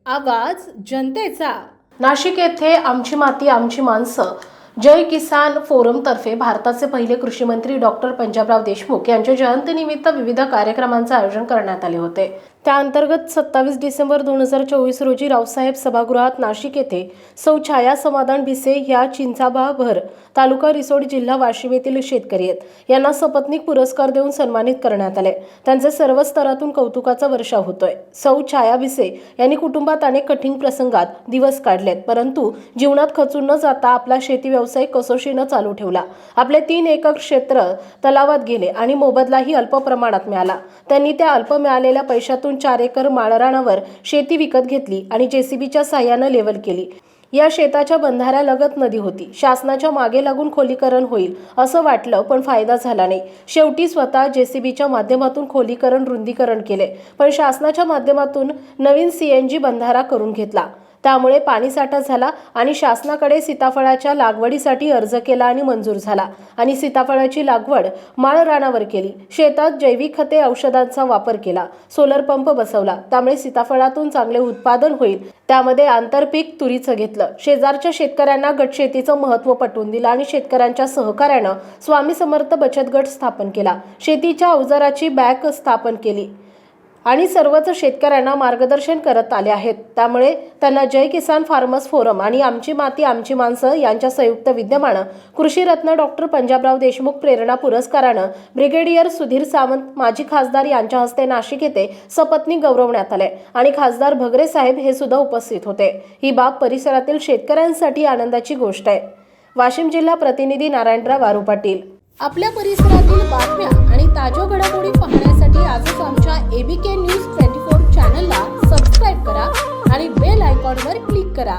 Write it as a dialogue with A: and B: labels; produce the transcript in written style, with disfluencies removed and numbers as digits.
A: आवाज जनतेचा। नाशिक येथे आमची माती आमची माणसं जय किसान फोरम तर्फे भारताचे पहिले कृषी मंत्री डॉक्टर पंजाबराव देशमुख यांच्या जयंतीनिमित्त विविध कार्यक्रमांचे आयोजन करण्यात आले होते। त्या अंतर्गत 27 डिसेंबर 2024 रोजी रावसाहेब सभागृहात नाशिक येथे सौ छाया समाधान भिसे या चिंचाबाभर तालुका रिसोड जिल्हा वाशिम येथील शेतकरी आहेत यांना सपत्नीक पुरस्कार देऊन सन्मानित करण्यात आले। त्यांचे सर्व स्तरातून कौतुकाचा वर्षाव होतोय। सौ छाया भिसे यांनी कुटुंबात अनेक कठीण प्रसंगात दिवस काढलेत, परंतु जीवनात खचून न जाता आपला शेती व्यवसाय कसोशीने चालू ठेवला। आपले 3 एकर क्षेत्र तलावात गेले आणि मोबदलाही अल्प प्रमाणात मिळाला। त्यांनी त्या अल्प मिळालेल्या पैशातून 4 एकर माळरानावर शेती विकत घेतली आणि जेसीबीच्या साहाय्याने लेवल केली। या शेताच्या बंधाऱ्यालगत नदी होती। शासनाच्या मागे लागून खोलीकरण होईल असं वाटलं, पण फायदा झाला नाही। शेवटी स्वतः जेसीबीच्या माध्यमातून खोलीकरण रुंदीकरण केले, पण शासनाच्या माध्यमातून नवीन सीएनजी बंधारा करून घेतला। त्यामुळे पाणीसाठा झाला आणि शासनाकडे सीताफळाच्या लागवडीसाठी अर्ज केला आणि मंजूर झाला आणि सीताफळाची लागवड माळरानावर केली। शेतात जैविक खते औषधांचा वापर केला, सोलर पंप बसवला, त्यामुळे सीताफळातून चांगले उत्पादन होईल। त्यामध्ये आंतरपीक तुरीचं घेतलं। शेजारच्या शेतकऱ्यांना गटशेतीचं महत्त्व पटवून दिलं आणि शेतकऱ्यांच्या सहकार्यानं स्वामी समर्थ बचत गट स्थापन केला। शेतीच्या अवजाराची बँक स्थापन केली आणि सर्वच शेतकऱ्यांना मार्गदर्शन करत आले आहेत। त्यामुळे त्यांना जय किसान फार्मर्स फोरम आणि आमची माती आमची माणसं यांच्या संयुक्त विद्यमानं कृषीरत्न डॉक्टर पंजाबराव देशमुख प्रेरणा पुरस्कारानं ब्रिगेडियर सुधीर सावंत माजी खासदार यांच्या हस्ते नाशिक येथे सपत्नीक गौरवण्यात आले आणि खासदार भगरे साहेब हे सुद्धा उपस्थित होते। ही बाब परिसरातील शेतकऱ्यांसाठी आनंदाची गोष्ट आहे। वाशिम जिल्हा प्रतिनिधी नारायणराव वारू पाटील। आपल्या परिसरातील बातम्या आणि ताज्या घडामोडी पाहण्यासाठी आजच आमच्या ABK न्यूज 24 चॅनलला सबस्क्राईब करा आणि बेल आयकॉनवर क्लिक करा।